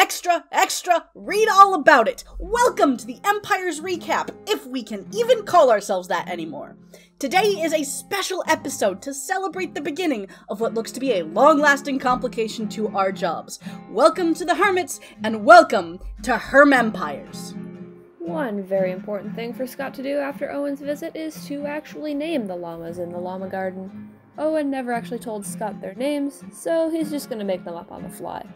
extra, extra, read all about it. Welcome to the Empire's Recap, if we can even call ourselves that anymore. Today is a special episode to celebrate the beginning of what looks to be a long-lasting complication to our jobs. Welcome to the Hermits, and welcome to Herm Empires. One very important thing for Scott to do after Owen's visit is to actually name the llamas in the llama garden. Owen never actually told Scott their names, so he's just gonna make them up on the fly.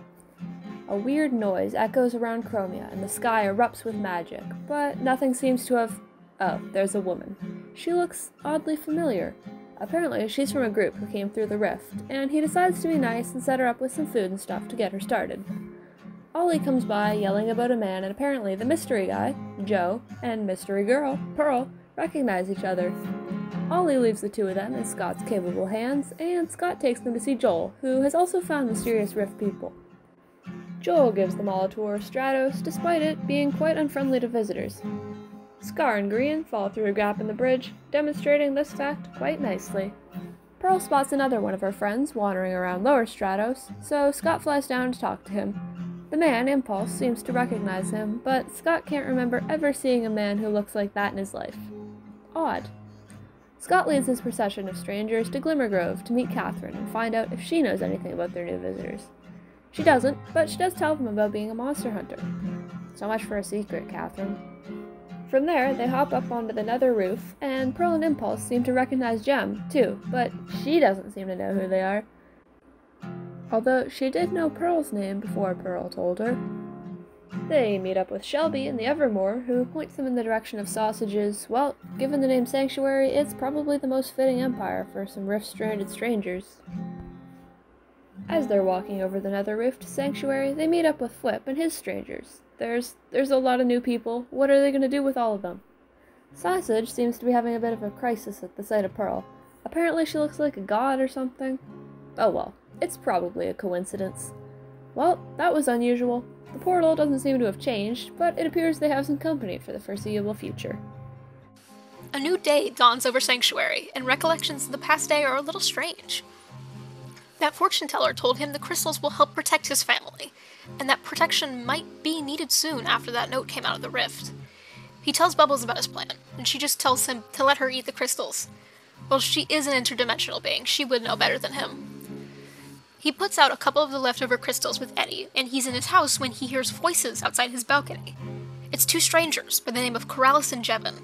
A weird noise echoes around Chromia, and the sky erupts with magic, but nothing seems to have... Oh, there's a woman. She looks oddly familiar. Apparently, she's from a group who came through the rift, and he decides to be nice and set her up with some food and stuff to get her started. Ollie comes by, yelling about a man, and apparently the mystery guy, Joe, and mystery girl, Pearl, recognize each other. Ollie leaves the two of them in Scott's capable hands, and Scott takes them to see Joel, who has also found mysterious rift people. Joel gives them all a tour of Stratos, despite it being quite unfriendly to visitors. Scar and Green fall through a gap in the bridge, demonstrating this fact quite nicely. Pearl spots another one of her friends wandering around lower Stratos, so Scott flies down to talk to him. The man, Impulse, seems to recognize him, but Scott can't remember ever seeing a man who looks like that in his life. Odd. Scott leads his procession of strangers to Glimmergrove to meet Catherine and find out if she knows anything about their new visitors. She doesn't, but she does tell them about being a monster hunter. So much for a secret, Catherine. From there, they hop up onto the nether roof, and Pearl and Impulse seem to recognize Gem, too, but she doesn't seem to know who they are. Although she did know Pearl's name before Pearl told her. They meet up with Shelby and the Evermore, who points them in the direction of sausages. Well, given the name Sanctuary, it's probably the most fitting empire for some rift-stranded strangers. As they're walking over the nether rift to Sanctuary, they meet up with Flip and his strangers. There's a lot of new people. What are they going to do with all of them? Sausage seems to be having a bit of a crisis at the sight of Pearl. Apparently she looks like a god or something. Oh well. It's probably a coincidence. Well, that was unusual. The portal doesn't seem to have changed, but it appears they have some company for the foreseeable future. A new day dawns over Sanctuary, and recollections of the past day are a little strange. That fortune teller told him the crystals will help protect his family, and that protection might be needed soon after that note came out of the rift. He tells Bubbles about his plan, and she just tells him to let her eat the crystals. Well, she is an interdimensional being, she would know better than him. He puts out a couple of the leftover crystals with Eddie, and he's in his house when he hears voices outside his balcony. It's two strangers by the name of Corrales and Jevin.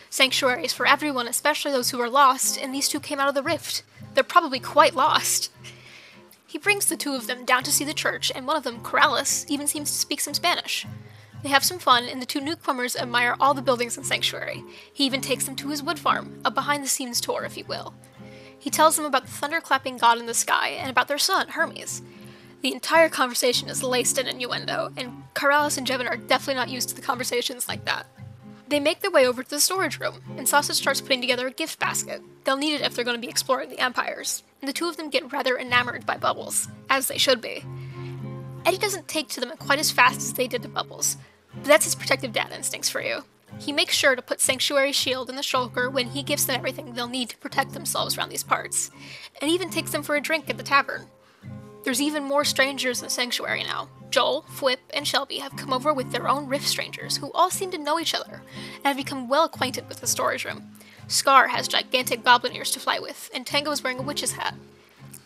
Sanctuary is for everyone, especially those who are lost, and these two came out of the rift. They're probably quite lost. He brings the two of them down to see the church, and one of them, Corrales, even seems to speak some Spanish. They have some fun, and the two newcomers admire all the buildings in Sanctuary. He even takes them to his wood farm, a behind-the-scenes tour, if you will. He tells them about the thunderclapping god in the sky, and about their son, Hermes. The entire conversation is laced in innuendo, and Corrales and Jevin are definitely not used to the conversations like that. They make their way over to the storage room, and Sausage starts putting together a gift basket. They'll need it if they're going to be exploring the Empires, and the two of them get rather enamored by Bubbles, as they should be. Eddie doesn't take to them quite as fast as they did to Bubbles, but that's his protective dad instincts for you. He makes sure to put Sanctuary's shield in the shulker when he gives them everything they'll need to protect themselves around these parts, and even takes them for a drink at the tavern. There's even more strangers in Sanctuary now. Joel, Flip, and Shelby have come over with their own rift strangers, who all seem to know each other, and have become well acquainted with the storage room. Scar has gigantic goblin ears to fly with, and Tango is wearing a witch's hat.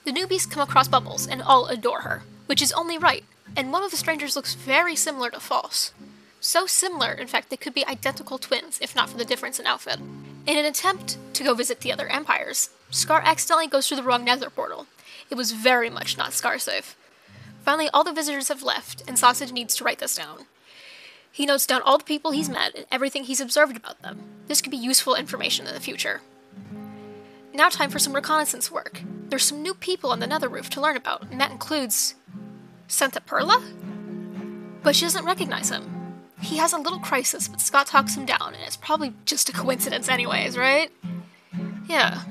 The newbies come across Bubbles, and all adore her, which is only right, and one of the strangers looks very similar to False. So similar, in fact, they could be identical twins, if not for the difference in outfit. In an attempt to go visit the other empires, Scar accidentally goes through the wrong nether portal. It was very much not Scar safe. Finally, all the visitors have left, and Sausage needs to write this down. He notes down all the people he's met and everything he's observed about them. This could be useful information in the future. Now time for some reconnaissance work. There's some new people on the nether roof to learn about, and that includes... Santa Perla? But she doesn't recognize him. He has a little crisis, but Scott talks him down, and it's probably just a coincidence anyways, right? Yeah.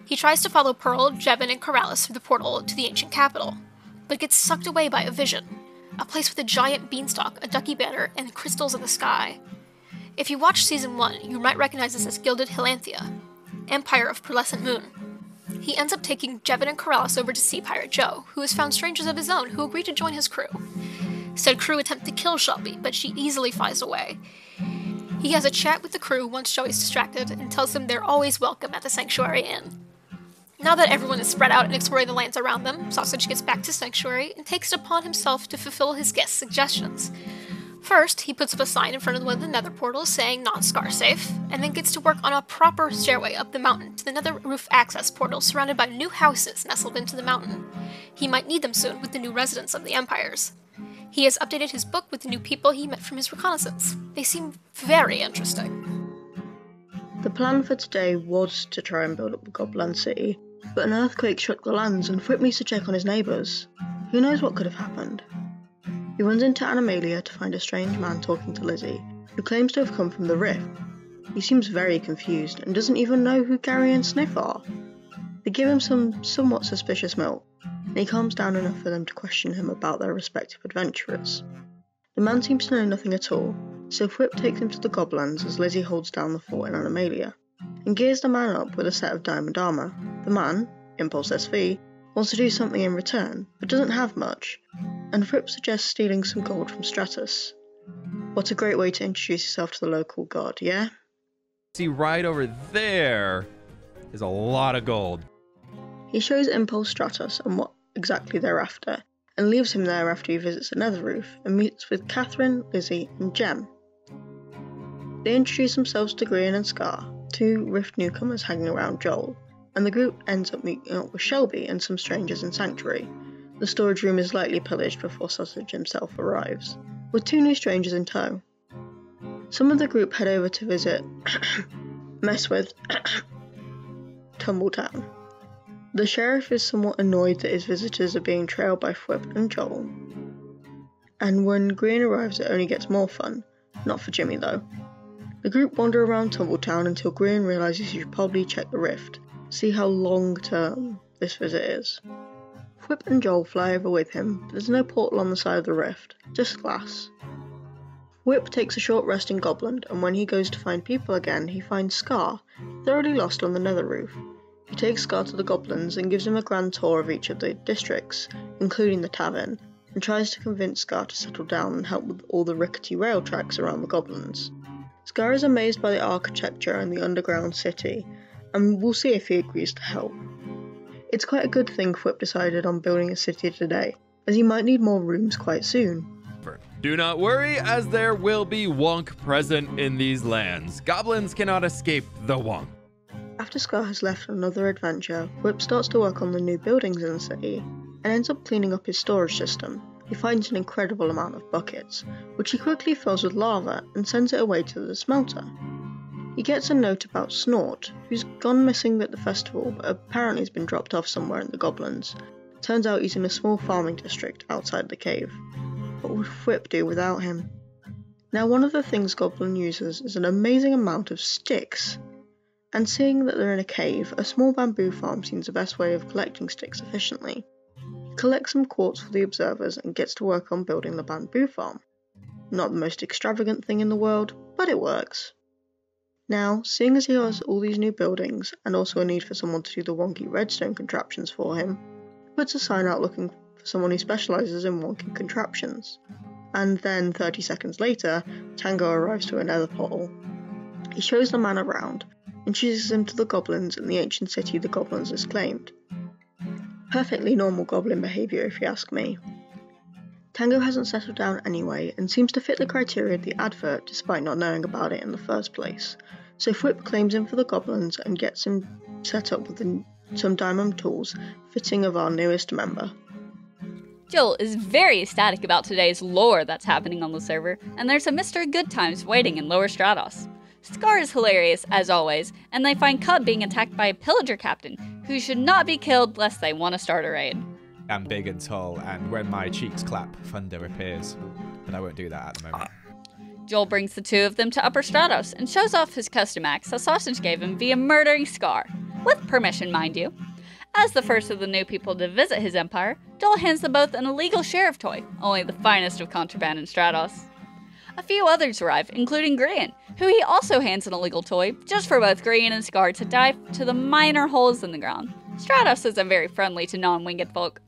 He tries to follow Pearl, Jevin, and Corrales through the portal to the ancient capital, but gets sucked away by a vision. A place with a giant beanstalk, a ducky banner, and crystals in the sky. If you watched Season 1, you might recognize this as Gilded Hilanthia, Empire of Pearlescent Moon. He ends up taking Jevin and Corrales over to see Pirate Joe, who has found strangers of his own who agree to join his crew. Said crew attempt to kill Shelby, but she easily flies away. He has a chat with the crew once Joey's distracted and tells them they're always welcome at the Sanctuary Inn. Now that everyone is spread out and exploring the lands around them, Sausage gets back to Sanctuary and takes it upon himself to fulfill his guests' suggestions. First, he puts up a sign in front of one of the nether portals saying non-scar safe, and then gets to work on a proper stairway up the mountain to the nether roof access portal surrounded by new houses nestled into the mountain. He might need them soon with the new residents of the Empires. He has updated his book with the new people he met from his reconnaissance. They seem very interesting. The plan for today was to try and build up the Goblin City, but an earthquake shook the lands and Whip needs to check on his neighbours. Who knows what could have happened? He runs into Animalia to find a strange man talking to Lizzie, who claims to have come from the Rift. He seems very confused and doesn't even know who Gary and Sniff are. They give him some somewhat suspicious milk, and he calms down enough for them to question him about their respective adventurers. The man seems to know nothing at all, so Whip takes him to the Goblins as Lizzie holds down the fort in Animalia, and gears the man up with a set of diamond armour. The man, Impulse SV, wants to do something in return, but doesn't have much, and Whip suggests stealing some gold from Stratus. What a great way to introduce yourself to the local god, yeah? See, right over there is a lot of gold. He shows Impulse Stratus and what exactly they're after, and leaves him there after he visits the nether roof and meets with Catherine, Lizzie, and Jem. They introduce themselves to Grian and Scar, two Rift newcomers hanging around Joel, and the group ends up meeting up with Shelby and some strangers in Sanctuary. The storage room is lightly pillaged before Sausage himself arrives, with two new strangers in tow. Some of the group head over to visit mess with Tumbletown. The sheriff is somewhat annoyed that his visitors are being trailed by Whip and Joel, and when Grian arrives it only gets more fun, not for Jimmy though. The group wander around Tumbletown until Grian realises he should probably check the rift, see how long term this visit is. Whip and Joel fly over with him, but there's no portal on the side of the rift, just glass. Whip takes a short rest in Gobland, and when he goes to find people again, he finds Scar, thoroughly lost on the nether roof. He takes Scar to the Goblins and gives him a grand tour of each of the districts, including the tavern, and tries to convince Scar to settle down and help with all the rickety rail tracks around the Goblins. Scar is amazed by the architecture and the underground city, and we'll see if he agrees to help. It's quite a good thing Whip decided on building a city today, as he might need more rooms quite soon. Do not worry, as there will be Wonk present in these lands. Goblins cannot escape the Wonk. After Scar has left on another adventure, Whip starts to work on the new buildings in the city, and ends up cleaning up his storage system. He finds an incredible amount of buckets, which he quickly fills with lava and sends it away to the smelter. He gets a note about Snort, who's gone missing at the festival but apparently has been dropped off somewhere in the Goblins. Turns out he's in a small farming district outside the cave. What would Whip do without him? Now one of the things Goblin uses is an amazing amount of sticks. And seeing that they're in a cave, a small bamboo farm seems the best way of collecting sticks efficiently. He collects some quartz for the observers and gets to work on building the bamboo farm. Not the most extravagant thing in the world, but it works. Now, seeing as he has all these new buildings, and also a need for someone to do the wonky redstone contraptions for him, he puts a sign out looking for someone who specialises in wonky contraptions. And then, 30 seconds later, Tango arrives to a nether portal. He shows the man around, introduces him to the Goblins and the ancient city the Goblins has claimed. Perfectly normal Goblin behaviour if you ask me. Tango hasn't settled down anyway and seems to fit the criteria of the advert despite not knowing about it in the first place, so Whip claims him for the Goblins and gets him set up with some diamond tools fitting of our newest member. Joel is very ecstatic about today's lore that's happening on the server, and there's a Mr. Goodtimes waiting in Lower Stratos. Scar is hilarious, as always, and they find Cub being attacked by a pillager captain, who should not be killed lest they want to start a raid. I'm big and tall, and when my cheeks clap, thunder appears. But I won't do that at the moment. Joel brings the two of them to Upper Stratos and shows off his custom axe that Sausage gave him via murdering Scar. With permission, mind you. As the first of the new people to visit his empire, Joel hands them both an illegal sheriff toy, only the finest of contraband in Stratos. A few others arrive, including Grian, who he also hands an illegal toy, just for both Grian and Scar to dive to the minor holes in the ground. Stratos isn't very friendly to non-winged folk.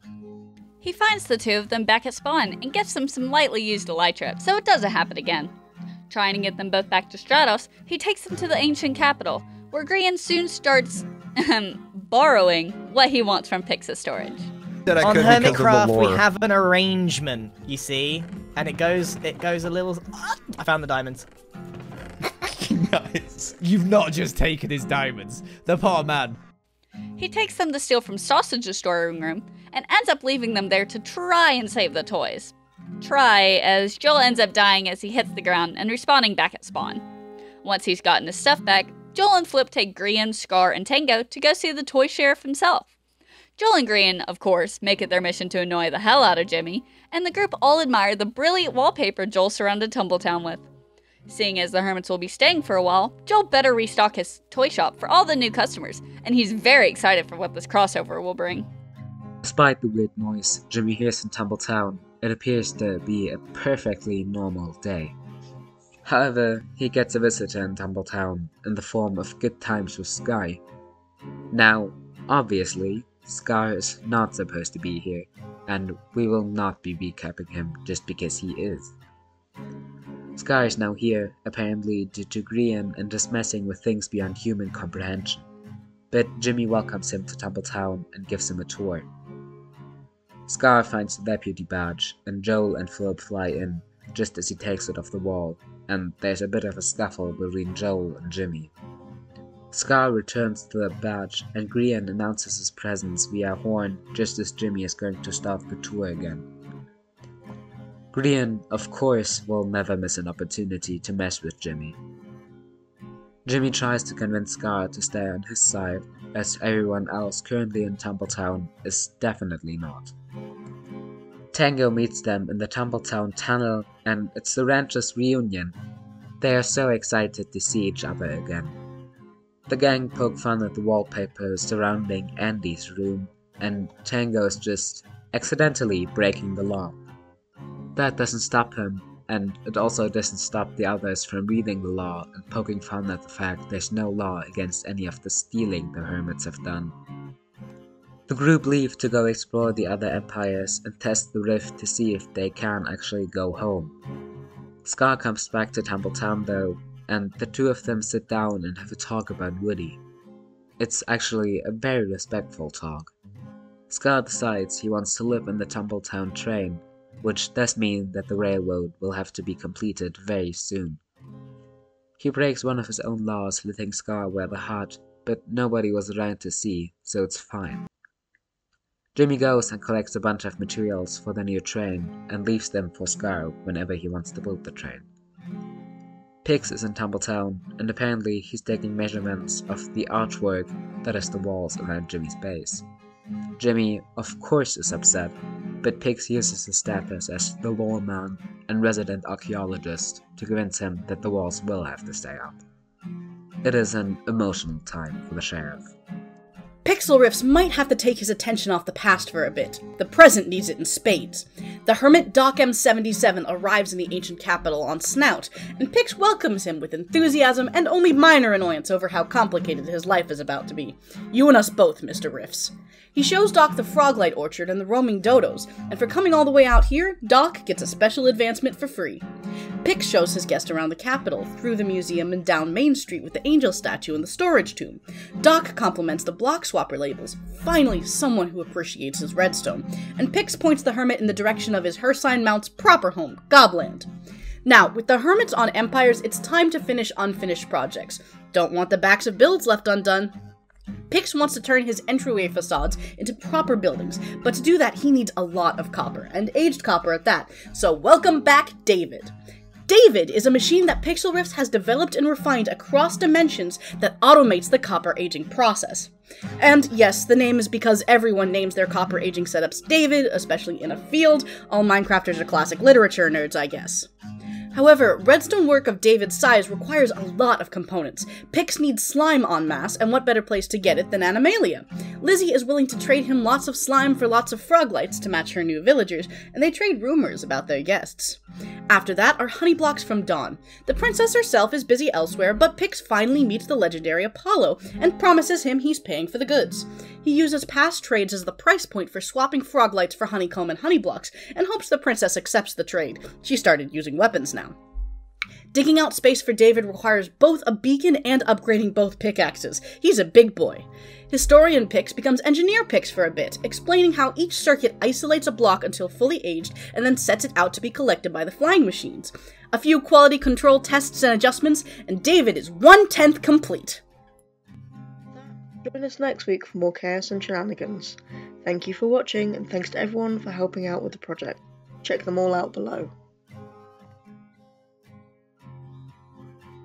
He finds the two of them back at spawn and gives them some lightly used elytra so it doesn't happen again. Trying to get them both back to Stratos, he takes them to the ancient capital, where Grian soon starts borrowing what he wants from Pix's storage. On Hermitcraft, we have an arrangement, you see, and it goes a little. I found the diamonds. Nice. You've not just taken his diamonds. The poor man. He takes them to steal from Sausage's storing room and ends up leaving them there to try and save the toys. Try, as Joel ends up dying as he hits the ground and respawning back at spawn. Once he's gotten his stuff back, Joel and Flip take Grian, Scar, and Tango to go see the toy sheriff himself. Joel and Grian, of course, make it their mission to annoy the hell out of Jimmy, and the group all admire the brilliant wallpaper Joel surrounded Tumbletown with. Seeing as the hermits will be staying for a while, Joel better restock his toy shop for all the new customers, and he's very excited for what this crossover will bring. Despite the weird noise Jimmy hears in Tumbletown, it appears to be a perfectly normal day. However, he gets a visitor in Tumbletown in the form of Good Times with Sky. Now, obviously, Scar is not supposed to be here, and we will not be recapping him just because he is. Scar is now here, apparently due to Grian and just messing with things beyond human comprehension. But Jimmy welcomes him to Tumbletown and gives him a tour. Scar finds the deputy badge, and Joel and Philip fly in, just as he takes it off the wall, and there's a bit of a scuffle between Joel and Jimmy. Scar returns to the badge, and Grian announces his presence via horn just as Jimmy is going to start the tour again. Grian, of course, will never miss an opportunity to mess with Jimmy. Jimmy tries to convince Scar to stay on his side, as everyone else currently in Tumbletown is definitely not. Tango meets them in the Tumbletown tunnel, and it's the Ranchers' reunion. They are so excited to see each other again. The gang poke fun at the wallpaper surrounding Andy's room, and Tango is just accidentally breaking the law. That doesn't stop him, and it also doesn't stop the others from reading the law and poking fun at the fact there's no law against any of the stealing the hermits have done. The group leave to go explore the other empires and test the rift to see if they can actually go home. Scar comes back to Tumbletown though, and the two of them sit down and have a talk about Woody. It's actually a very respectful talk. Scar decides he wants to live in the Tumbletown train, which does mean that the railroad will have to be completed very soon. He breaks one of his own laws letting Scar wear the hat, but nobody was around to see, so it's fine. Jimmy goes and collects a bunch of materials for the new train and leaves them for Scar whenever he wants to build the train. Pix is in Tumbletown, and apparently he's taking measurements of the artwork that is the walls around Jimmy's base. Jimmy, of course, is upset, but Pix uses his status as the lawman and resident archaeologist to convince him that the walls will have to stay up. It is an emotional time for the sheriff. Pixel Riffs might have to take his attention off the past for a bit. The present needs it in spades. The hermit Doc M77 arrives in the ancient capital on Snout, and Pix welcomes him with enthusiasm and only minor annoyance over how complicated his life is about to be. You and us both, Mr. Riffs. He shows Doc the Froglight Orchard and the roaming dodos, and for coming all the way out here, Doc gets a special advancement for free. Pix shows his guest around the capital, through the museum and down Main Street with the angel statue and the storage tomb. Doc compliments the block swapper labels, finally someone who appreciates his redstone, and Pix points the hermit in the direction of his Hersign Mount's proper home, Gobland. Now, with the hermits on Empires, it's time to finish unfinished projects. Don't want the backs of builds left undone. Pix wants to turn his entryway facades into proper buildings, but to do that he needs a lot of copper, and aged copper at that, so welcome back David. David is a machine that Pixel Riffs has developed and refined across dimensions that automates the copper aging process. And yes, the name is because everyone names their copper aging setups David, especially in a field. All Minecrafters are classic literature nerds, I guess. However, redstone work of David's size requires a lot of components. Pix needs slime en masse, and what better place to get it than Animalia? Lizzie is willing to trade him lots of slime for lots of froglights to match her new villagers, and they trade rumors about their guests. After that are honey blocks from Dawn. The princess herself is busy elsewhere, but Pix finally meets the legendary Apollo and promises him he's paying for the goods. He uses past trades as the price point for swapping frog lights for honeycomb and honey blocks, and hopes the princess accepts the trade. She started using weapons now. Digging out space for David requires both a beacon and upgrading both pickaxes. He's a big boy. Historian Pix becomes Engineer Pix for a bit, explaining how each circuit isolates a block until fully aged and then sets it out to be collected by the flying machines. A few quality control tests and adjustments, and David is 1/10 complete. Join us next week for more chaos and shenanigans. Thank you for watching, and thanks to everyone for helping out with the project. Check them all out below.